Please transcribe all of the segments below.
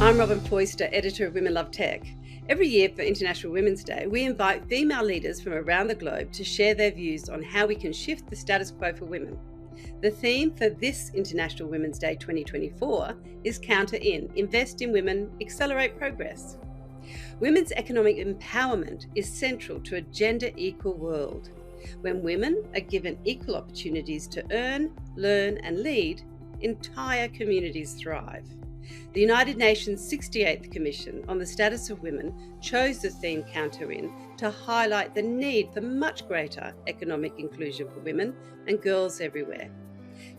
I'm Robin Foyster, editor of Women Love Tech. Every year for International Women's Day, we invite female leaders from around the globe to share their views on how we can shift the status quo for women. The theme for this International Women's Day 2024 is Counter In, Invest in Women, Accelerate Progress. Women's economic empowerment is central to a gender-equal world. When women are given equal opportunities to earn, learn and lead, entire communities thrive. The United Nations 68th Commission on the Status of Women chose the theme Counter In to highlight the need for much greater economic inclusion for women and girls everywhere.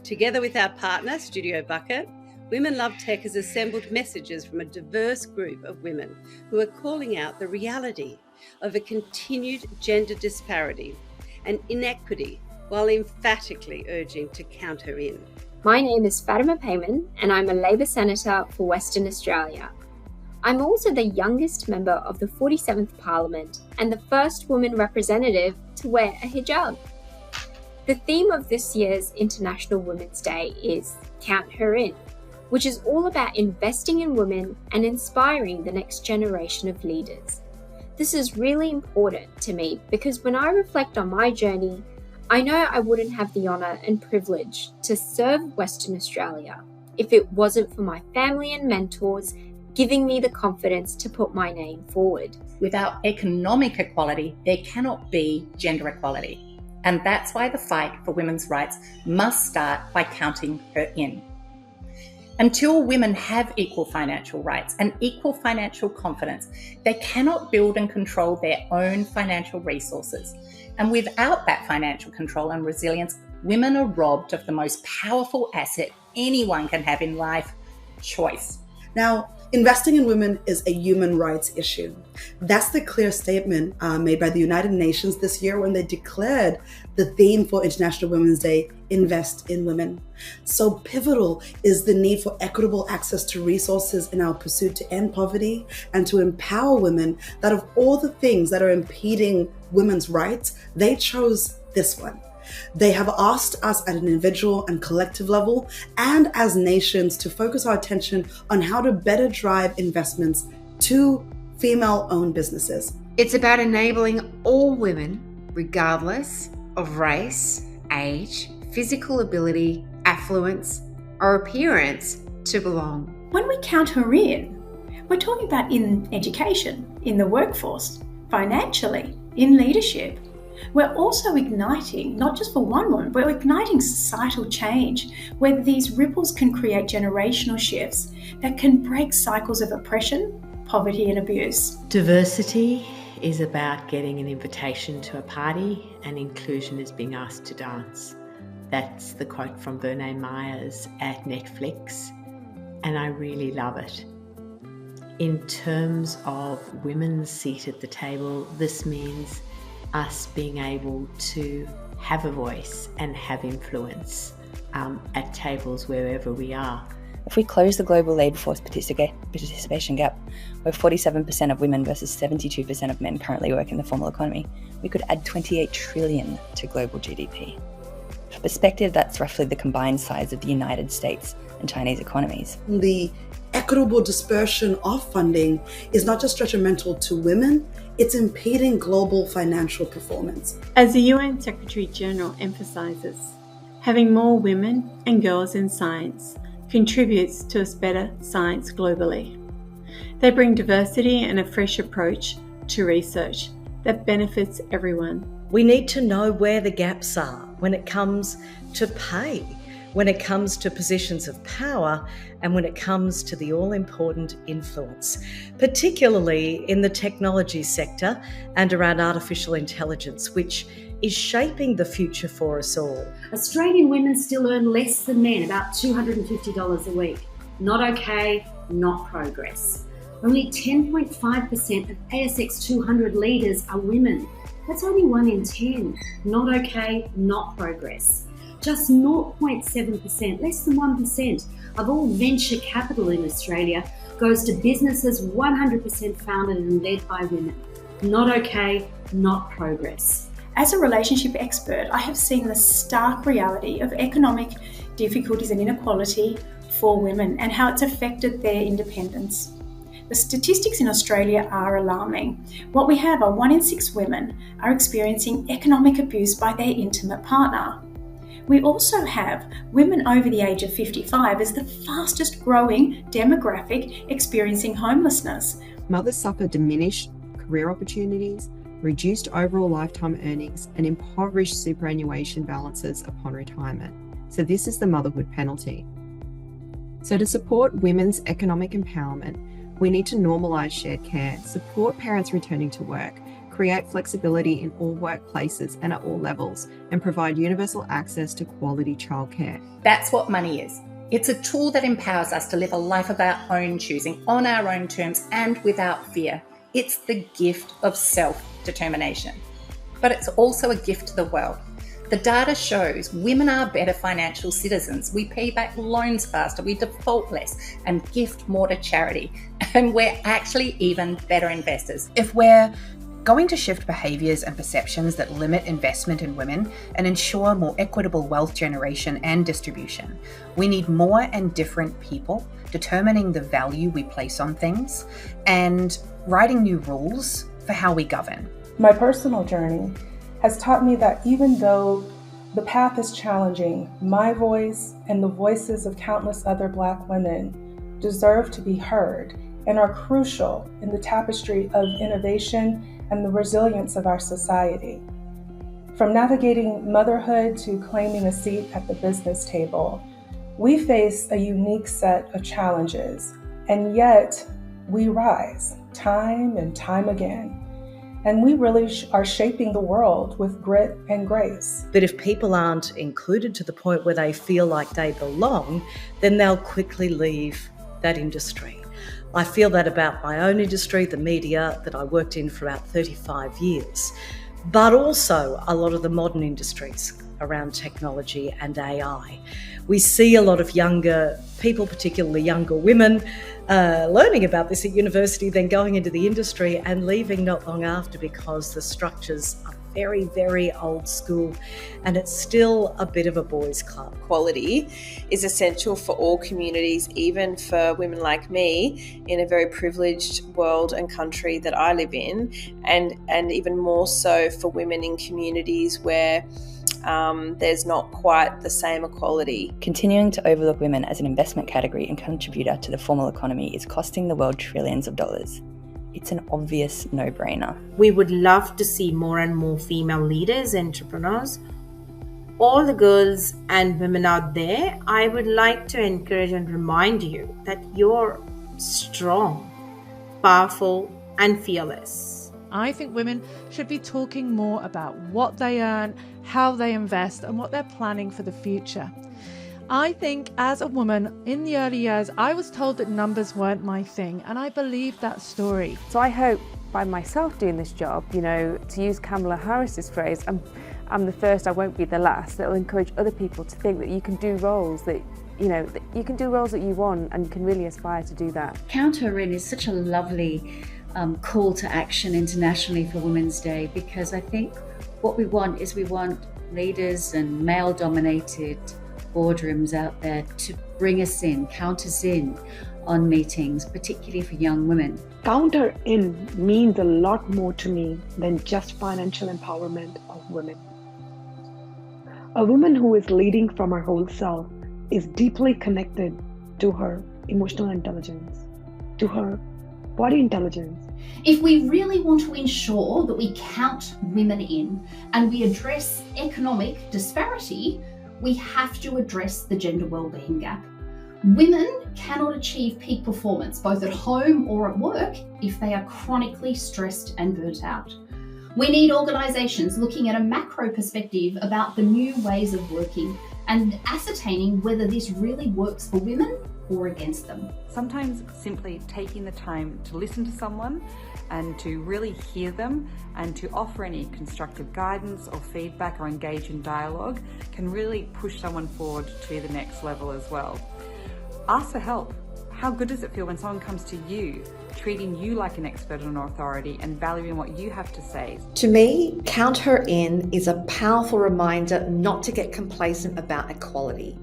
Together with our partner, Studio Bucket, Women Love Tech has assembled messages from a diverse group of women who are calling out the reality of a continued gender disparity and inequity while emphatically urging to counter in. My name is Fatima Payman and I'm a Labor Senator for Western Australia. I'm also the youngest member of the 47th Parliament and the first woman representative to wear a hijab. The theme of this year's International Women's Day is Count Her In, which is all about investing in women and inspiring the next generation of leaders. This is really important to me because when I reflect on my journey, I know I wouldn't have the honour and privilege to serve Western Australia if it wasn't for my family and mentors giving me the confidence to put my name forward. Without economic equality, there cannot be gender equality. And that's why the fight for women's rights must start by counting her in. Until women have equal financial rights and equal financial confidence, they cannot build and control their own financial resources. And without that financial control and resilience, women are robbed of the most powerful asset anyone can have in life, choice. Now, investing in women is a human rights issue. That's the clear statement made by the United Nations this year when they declared the theme for International Women's Day, Invest in Women. So pivotal is the need for equitable access to resources in our pursuit to end poverty and to empower women that of all the things that are impeding women's rights, they chose this one. They have asked us at an individual and collective level and as nations to focus our attention on how to better drive investments to female-owned businesses. It's about enabling all women, regardless of race, age, physical ability, affluence, or appearance, to belong. When we count her in, we're talking about in education, in the workforce, financially, in leadership. We're also igniting, not just for one woman, we're igniting societal change where these ripples can create generational shifts that can break cycles of oppression, poverty and abuse. Diversity is about getting an invitation to a party and inclusion is being asked to dance. That's the quote from Bernays Myers at Netflix, and I really love it. In terms of women's seat at the table, this means us being able to have a voice and have influence at tables wherever we are. If we close the global labour force participation gap, where 47% of women versus 72% of men currently work in the formal economy, we could add 28 trillion to global GDP. For perspective, that's roughly the combined size of the United States and Chinese economies. The equitable dispersion of funding is not just detrimental to women, it's impeding global financial performance. As the UN Secretary General emphasises, having more women and girls in science contributes to a better science globally. They bring diversity and a fresh approach to research that benefits everyone. We need to know where the gaps are when it comes to pay, when it comes to positions of power, and when it comes to the all-important influence, particularly in the technology sector and around artificial intelligence, which is shaping the future for us all. Australian women still earn less than men, about $250 a week. Not okay, not progress. Only 10.5% of ASX 200 leaders are women. That's only 1 in 10. Not okay, not progress. Just 0.7%, less than 1%, of all venture capital in Australia goes to businesses 100% founded and led by women. Not okay, not progress. As a relationship expert, I have seen the stark reality of economic difficulties and inequality for women and how it's affected their independence. The statistics in Australia are alarming. What we have are 1 in 6 women are experiencing economic abuse by their intimate partner. We also have women over the age of 55 as the fastest growing demographic experiencing homelessness. Mothers suffer diminished career opportunities, reduced overall lifetime earnings, and impoverished superannuation balances upon retirement. So this is the motherhood penalty. So to support women's economic empowerment, we need to normalise shared care, support parents returning to work, create flexibility in all workplaces and at all levels, and provide universal access to quality childcare. That's what money is. It's a tool that empowers us to live a life of our own choosing, on our own terms and without fear. It's the gift of self-determination. But it's also a gift to the world. The data shows women are better financial citizens. We pay back loans faster, we default less, and gift more to charity. And we're actually even better investors. If we're going to shift behaviours and perceptions that limit investment in women and ensure more equitable wealth generation and distribution, we need more and different people determining the value we place on things and writing new rules for how we govern. My personal journey has taught me that even though the path is challenging, my voice and the voices of countless other Black women deserve to be heard and are crucial in the tapestry of innovation and the resilience of our society. From navigating motherhood to claiming a seat at the business table, we face a unique set of challenges, and yet we rise time and time again. And we really are shaping the world with grit and grace. But if people aren't included to the point where they feel like they belong, then they'll quickly leave that industry. I feel that about my own industry, the media that I worked in for about 35 years, but also a lot of the modern industries around technology and AI. We see a lot of younger people, particularly younger women, learning about this at university, then going into the industry and leaving not long after because the structures are very, very old school and it's still a bit of a boys' club. Equality is essential for all communities, even for women like me in a very privileged world and country that I live in, and even more so for women in communities where there's not quite the same equality. Continuing to overlook women as an investment category and contributor to the formal economy is costing the world trillions of dollars. It's an obvious no-brainer. We would love to see more and more female leaders, entrepreneurs. All the girls and women out there, I would like to encourage and remind you that you're strong, powerful, and fearless. I think women should be talking more about what they earn, how they invest, and what they're planning for the future. I think as a woman in the early years, I was told that numbers weren't my thing, and I believed that story. So I hope by myself doing this job, to use Kamala Harris's phrase, I'm the first, I won't be the last. It'll encourage other people to think that you can do roles that you can do roles that you want, and you can really aspire to do that. Count Her In is such a lovely call to action internationally for Women's Day, because I think what we want leaders and male-dominated boardrooms out there to bring us in, count us in on meetings, particularly for young women. Count Her In means a lot more to me than just financial empowerment of women. A woman who is leading from her whole self is deeply connected to her emotional intelligence, to her body intelligence. If we really want to ensure that we count women in and we address economic disparity, we have to address the gender wellbeing gap. Women cannot achieve peak performance, both at home or at work, if they are chronically stressed and burnt out. We need organisations looking at a macro perspective about the new ways of working and ascertaining whether this really works for women or against them. Sometimes simply taking the time to listen to someone and to really hear them and to offer any constructive guidance or feedback or engage in dialogue can really push someone forward to the next level as well. Ask for help. How good does it feel when someone comes to you, treating you like an expert and authority and valuing what you have to say? To me, Count Her In is a powerful reminder not to get complacent about equality.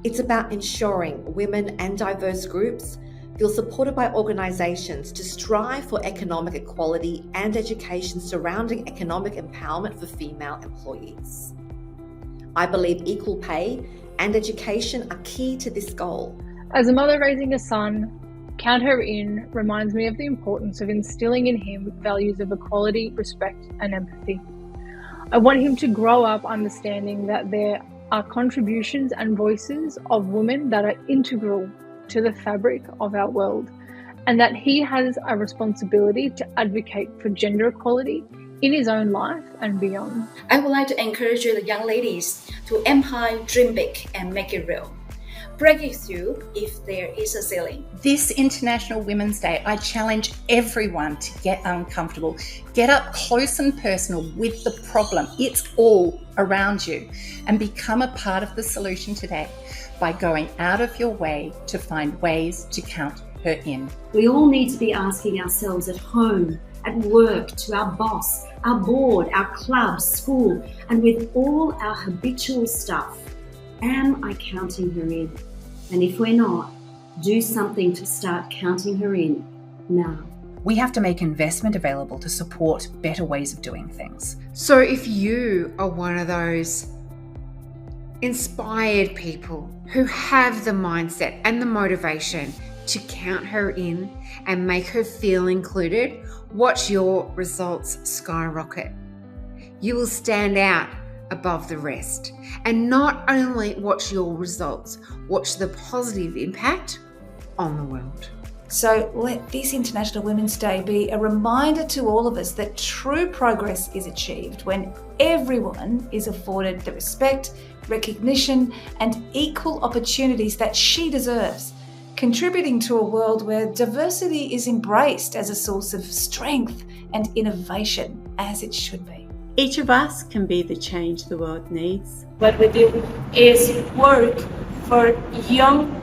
It's about ensuring women and diverse groups feel supported by organisations to strive for economic equality and education surrounding economic empowerment for female employees. I believe equal pay and education are key to this goal. As a mother raising a son, Count Her In reminds me of the importance of instilling in him values of equality, respect, and empathy. I want him to grow up understanding that there are contributions and voices of women that are integral to the fabric of our world, and that he has a responsibility to advocate for gender equality in his own life and beyond. I would like to encourage the young ladies to aim high, dream big, and make it real. Break it through if there is a ceiling. This International Women's Day, I challenge everyone to get uncomfortable. Get up close and personal with the problem. It's all around you. And become a part of the solution today by going out of your way to find ways to count her in. We all need to be asking ourselves at home, at work, to our boss, our board, our club, school, and with all our habitual stuff. Am I counting her in? And if we're not, do something to start counting her in now. We have to make investment available to support better ways of doing things. So if you are one of those inspired people who have the mindset and the motivation to count her in and make her feel included, watch your results skyrocket. You will stand out above the rest. And not only watch your results, watch the positive impact on the world. So let this International Women's Day be a reminder to all of us that true progress is achieved when every woman is afforded the respect, recognition, and equal opportunities that she deserves, contributing to a world where diversity is embraced as a source of strength and innovation, as it should be. Each of us can be the change the world needs. What we do is work for young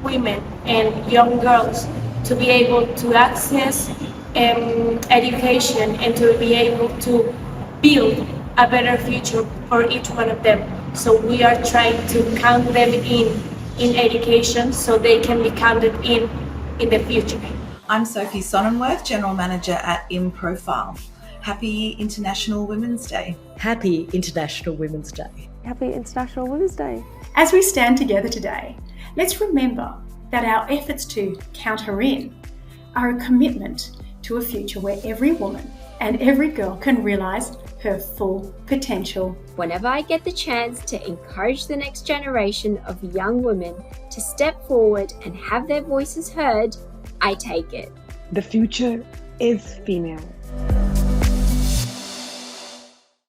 women and young girls to be able to access education and to be able to build a better future for each one of them. So we are trying to count them in education so they can be counted in the future. I'm Sophie Sonnenworth, General Manager at InProfile. Happy International Women's Day. Happy International Women's Day. Happy International Women's Day. As we stand together today, let's remember that our efforts to count her in are a commitment to a future where every woman and every girl can realise her full potential. Whenever I get the chance to encourage the next generation of young women to step forward and have their voices heard, I take it. The future is female.